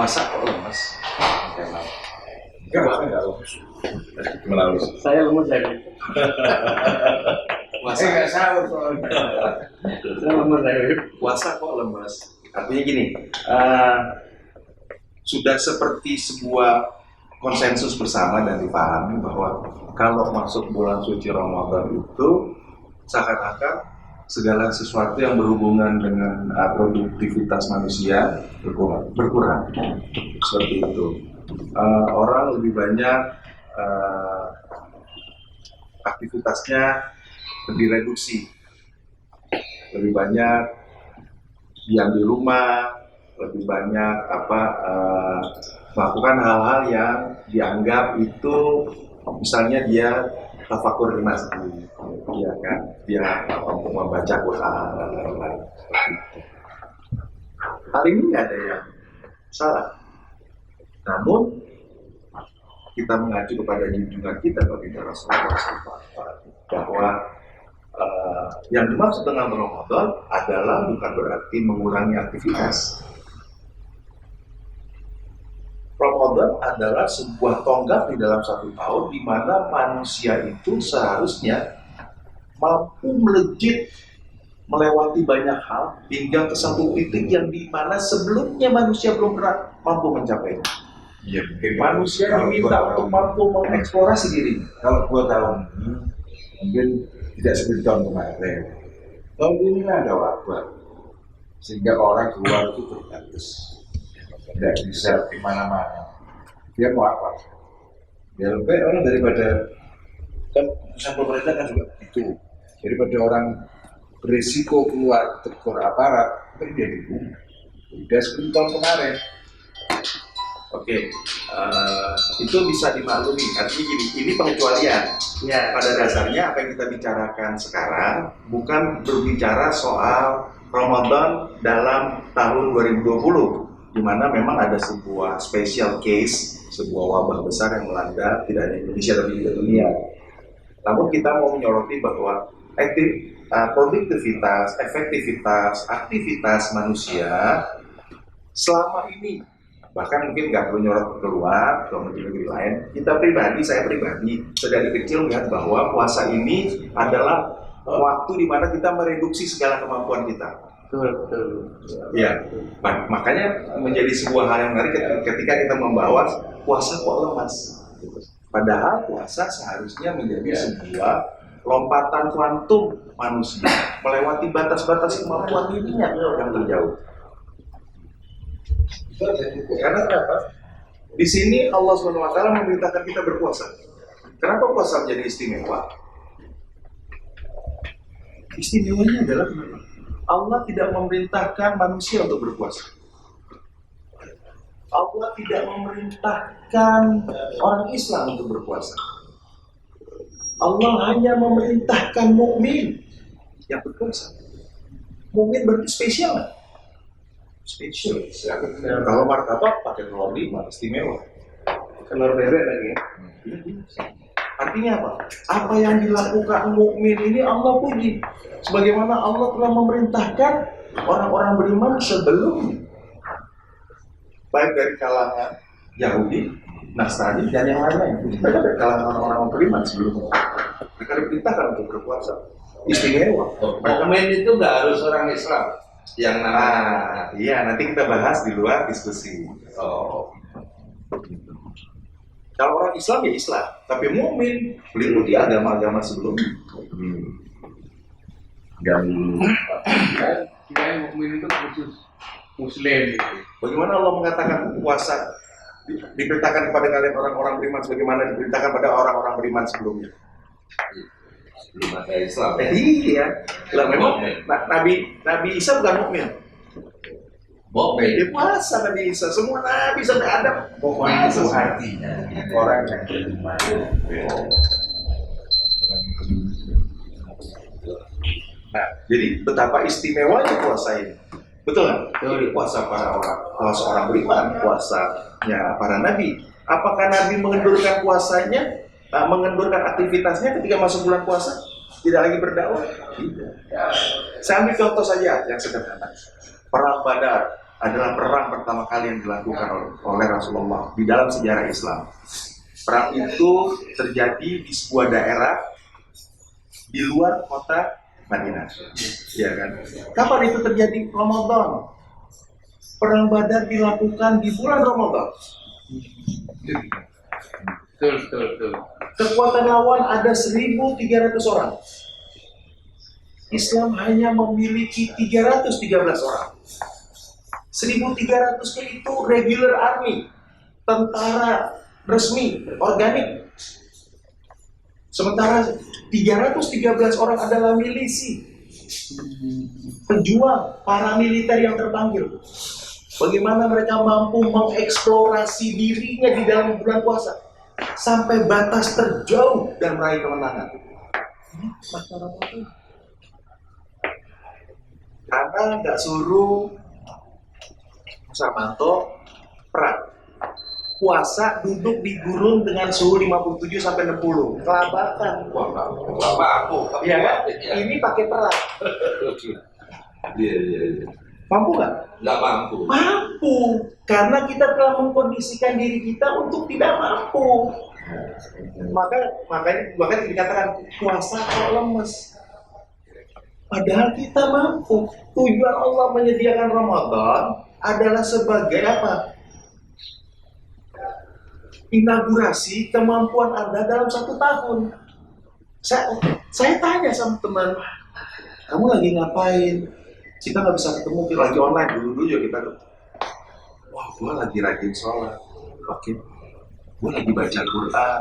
Puasa kok lemes? Enggak, saya enggak lemes. Melalui. Saya lemes saya. Puasa Enggak sahur soalnya. Saya lemes saya. puasa kok lemes? Artinya gini, sudah seperti sebuah konsensus bersama dan dipahami bahwa kalau masuk bulan suci Ramadan itu seakan-akan segala sesuatu yang berhubungan dengan produktivitas manusia berkurang. Seperti itu. Orang lebih banyak aktivitasnya direduksi, lebih banyak diam di rumah, lebih banyak melakukan hal-hal yang dianggap itu, misalnya dia tafakur di masjid, ya kan, dia membaca Quran dan lain-lain. Hal ini nggak ada yang salah. Namun kita mengacu kepada junjungan kita baginda Rasulullah SAW bahwa yang dimaksud dengan Ramadan adalah bukan berarti mengurangi aktivitas. Ramadan adalah sebuah tonggak di dalam satu tahun di mana manusia itu seharusnya mampu melejit melewati banyak hal hingga ke satu titik yang di mana sebelumnya manusia belum pernah mampu mencapainya. Iya, Manusia diminta untuk mampu mengeksplorasi diri. Kalau 2 tahun ini mungkin tidak seperti tahun kemarin. Tahun ini kan ada wabah, sehingga orang keluar itu terbatas, tidak bisa kemana-mana. Dia mau apa? Ya lebih orang daripada kan pesan pemerintah kan juga itu, daripada orang berisiko keluar tegur aparat, kan dia di rumah. Udah 10 tahun kemarin. Oke, itu bisa dimaklumi. Artinya gini, ini pengecualian. Ya. Pada dasarnya apa yang kita bicarakan sekarang bukan berbicara soal Ramadan dalam tahun 2020, di mana memang ada sebuah special case, sebuah wabah besar yang melanda tidak hanya Indonesia tapi juga dunia. Namun kita mau menyoroti bahwa produktivitas, efektivitas, aktivitas manusia selama ini, bahkan mungkin nggak perlu nyorot keluar ke negeri lain, saya pribadi sedari kecil melihat bahwa puasa ini adalah waktu di mana kita mereduksi segala kemampuan kita. Betul. Ya, makanya menjadi sebuah hal yang menarik ketika kita membawa puasa kok lemas. Padahal puasa seharusnya menjadi sebuah lompatan kuantum manusia melewati batas-batas kemampuan dirinya yang terjauh. Karena kenapa? Di sini Allah SWT memerintahkan kita berpuasa. Kenapa puasa menjadi istimewa? Istimewanya adalah kenapa? Allah tidak memerintahkan manusia untuk berpuasa. Allah tidak memerintahkan orang Islam untuk berpuasa. Allah hanya memerintahkan mukmin yang berpuasa. Mukmin berarti spesial nggak? Spesial. Kalau martabak pakai telur 5, istimewa. Telur bebek lagi. Artinya apa? Apa yang dilakukan mukmin ini Allah puji. Sebagaimana Allah telah memerintahkan orang-orang beriman sebelumnya, baik dari kalangan Yahudi, Nasrani, dan yang lain-lain. Mereka dari kalangan orang-orang beriman sebelumnya. Mereka diperintahkan untuk berpuasa. Istimewa. Mukmin itu nggak harus orang Islam. Yang Iya, nanti kita bahas di luar diskusi. Kalau orang Islam ya Islam, tapi mukmin meliputi agama-agama sebelumnya. Kita mukmin itu khusus Muslim. Bagaimana Allah mengatakan puasa diperintahkan kepada kalian orang-orang beriman sebagaimana diperintahkan pada orang-orang beriman sebelumnya? belum ada Islam. Iya, lah memang Nabi Isa bukan mukmin. Dia puasa Nabi Isa, semua Nabi sampai Adam. Pokoknya itu artinya orang yang beriman. Nah, jadi betapa istimewanya puasa ini. Betul kan? Ini puasa puasa orang beriman, puasanya para nabi. Apakah Nabi mengendurkan puasanya, mengendurkan aktivitasnya ketika masuk bulan puasa? Tidak lagi berdakwah? Tidak. Saya ambil contoh saja yang sederhana. Perang Badar, adalah perang pertama kali yang dilakukan oleh Rasulullah di dalam sejarah Islam. Perang itu terjadi di sebuah daerah di luar kota Madinah. Ya kan? Kapan itu terjadi? Ramadan. Perang Badar dilakukan di bulan Ramadan. Betul. Kekuatan lawan ada 1.300 orang. Islam hanya memiliki 313 orang. 1.300 itu regular army, tentara resmi, organik. Sementara 313 orang adalah milisi, pejuang, paramiliter yang terpanggil. Bagaimana mereka mampu mengeksplorasi dirinya di dalam bulan puasa sampai batas terjauh dan meraih kemenangan. Karena nggak suruh Sarmanto perang. Puasa duduk di gurun dengan suhu 57 sampai 60. Kelabakan. Bapak aku. Iya kan? Ini pakai perang. Iya. Mampu nggak? Nggak mampu. Mampu. Karena kita telah mengkondisikan diri kita untuk tidak mampu. Makanya dikatakan puasa kok lemes. Padahal kita mampu. Tujuan Allah menyediakan Ramadan adalah sebagai apa? Inaugurasi kemampuan Anda dalam 1 tahun. Saya tanya sama teman, kamu lagi ngapain? Kita nggak bisa ketemu, kita lagi online. Dulu ya kita, wah gue lagi rajin sholat, oke, gue lagi baca Quran.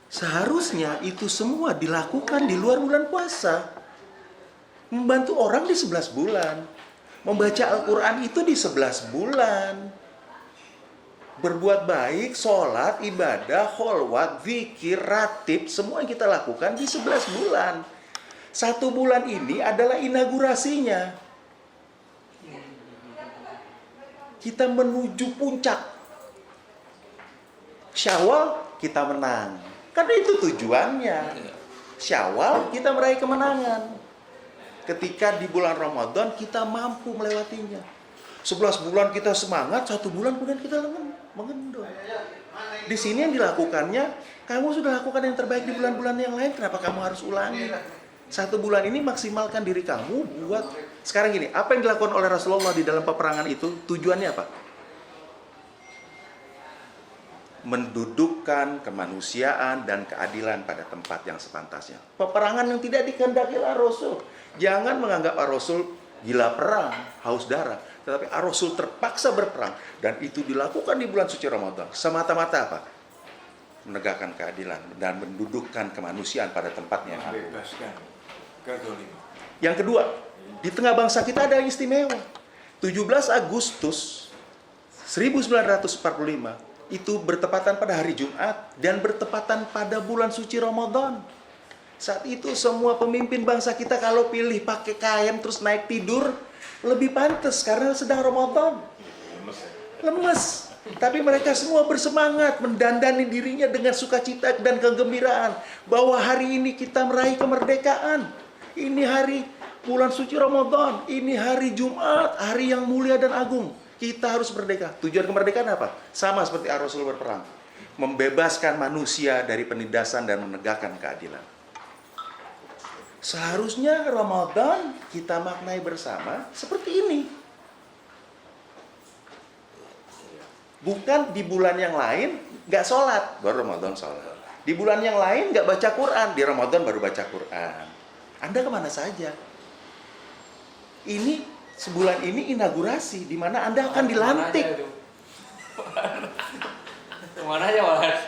Seharusnya itu semua dilakukan di luar bulan puasa. Membantu orang di 11 bulan. Membaca Al-Quran itu di 11 bulan. Berbuat baik, sholat, ibadah, kholwat, zikir, ratib, semua yang kita lakukan di 11 bulan. 1 bulan ini adalah inaugurasinya. Kita menuju puncak. Syawal kita menang. Karena itu tujuannya. Syawal kita meraih kemenangan. Ketika di bulan Ramadan kita mampu melewatinya. 11 bulan kita semangat, 1 bulan kemudian kita mengendor. Di sini yang dilakukannya, kamu sudah lakukan yang terbaik di bulan-bulan yang lain, kenapa kamu harus ulangi? 1 bulan ini maksimalkan diri kamu buat. Sekarang gini, apa yang dilakukan oleh Rasulullah di dalam peperangan itu, tujuannya apa? Mendudukkan kemanusiaan dan keadilan pada tempat yang sepantasnya. Peperangan yang tidak dikehendaki oleh Rasul. Jangan menganggap Rasul gila perang, haus darah. Tetapi Rasul terpaksa berperang. Dan itu dilakukan di bulan suci Ramadan. Semata-mata apa? Menegakkan keadilan dan mendudukkan kemanusiaan pada tempatnya. Yang kedua, di tengah bangsa kita ada yang istimewa. 17 Agustus 1945 itu bertepatan pada hari Jumat dan bertepatan pada bulan suci Ramadan. Saat itu semua pemimpin bangsa kita kalau pilih pakai kain terus naik tidur lebih pantas karena sedang Ramadan. Lemes. Tapi mereka semua bersemangat mendandani dirinya dengan sukacita dan kegembiraan bahwa hari ini kita meraih kemerdekaan. Ini hari bulan suci Ramadan, ini hari Jumat, hari yang mulia dan agung. Kita harus merdeka. Tujuan kemerdekaan apa? Sama seperti Rasul berperang. Membebaskan manusia dari penindasan dan menegakkan keadilan. Seharusnya Ramadan kita maknai bersama seperti ini. Bukan di bulan yang lain nggak sholat, baru Ramadan sholat. Di bulan yang lain nggak baca Quran, di Ramadan baru baca Quran. Anda kemana saja? Ini sebulan ini inaugurasi, di mana Anda akan dilantik. Kemana aja malah?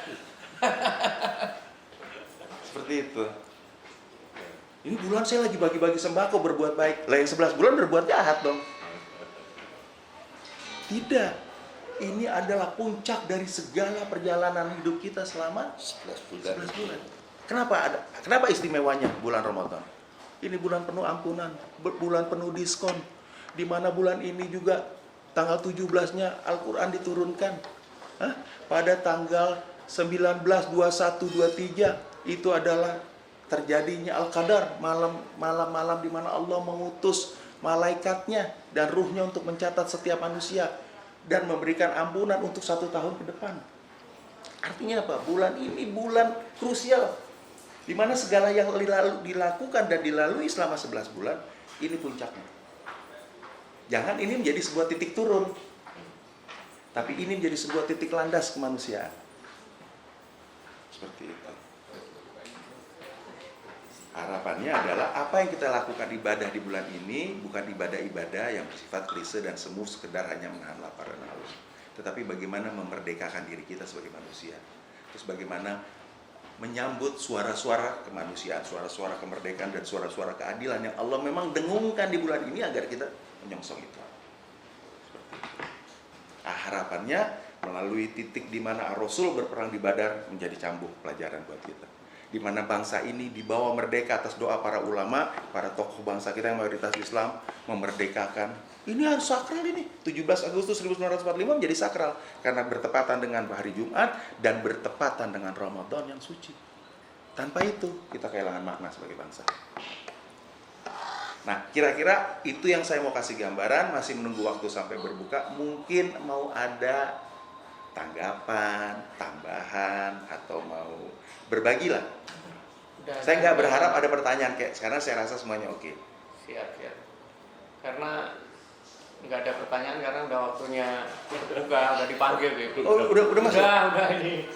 Seperti itu. Ini bulan saya lagi bagi-bagi sembako, berbuat baik. Lah yang 11 bulan berbuat jahat dong. Tidak. Ini adalah puncak dari segala perjalanan hidup kita selama 11 bulan. Kenapa istimewanya bulan Ramadan? Ini bulan penuh ampunan, bulan penuh diskon. Di mana bulan ini juga tanggal 17-nya Al-Quran diturunkan. Pada tanggal 19, 21, 23 itu adalah terjadinya Al-Qadar, malam-malam di mana Allah mengutus malaikatnya dan ruhnya untuk mencatat setiap manusia dan memberikan ampunan untuk 1 tahun ke depan. Artinya apa? Bulan ini bulan krusial, di mana segala yang dilakukan dan dilalui selama 11 bulan, ini puncaknya. Jangan ini menjadi sebuah titik turun, tapi ini menjadi sebuah titik landas kemanusiaan. Seperti itu. Harapannya adalah apa yang kita lakukan ibadah di bulan ini bukan ibadah-ibadah yang bersifat klise dan semu sekedar hanya menahan lapar dan haus, tetapi bagaimana memerdekakan diri kita sebagai manusia. Terus bagaimana menyambut suara-suara kemanusiaan, suara-suara kemerdekaan dan suara-suara keadilan yang Allah memang dengungkan di bulan ini agar kita menyongsong itu. Seperti itu. Harapannya melalui titik di mana Rasul berperang di Badar menjadi cambuk pelajaran buat kita. Di mana bangsa ini dibawa merdeka atas doa para ulama, para tokoh bangsa kita yang mayoritas Islam memerdekakan. Ini harus sakral ini. 17 Agustus 1945 menjadi sakral karena bertepatan dengan hari Jumat dan bertepatan dengan Ramadan yang suci. Tanpa itu kita kehilangan makna sebagai bangsa. Nah, kira-kira itu yang saya mau kasih gambaran. Masih menunggu waktu sampai berbuka. Mungkin mau ada tanggapan, tambahan, atau mau berbagi lah. Saya nggak berharap ada pertanyaan kayak sekarang. Saya rasa semuanya oke. Siap. Karena nggak ada pertanyaan karena udah waktunya udah dipanggil gitu. Oh, udah masuk. Udah ini.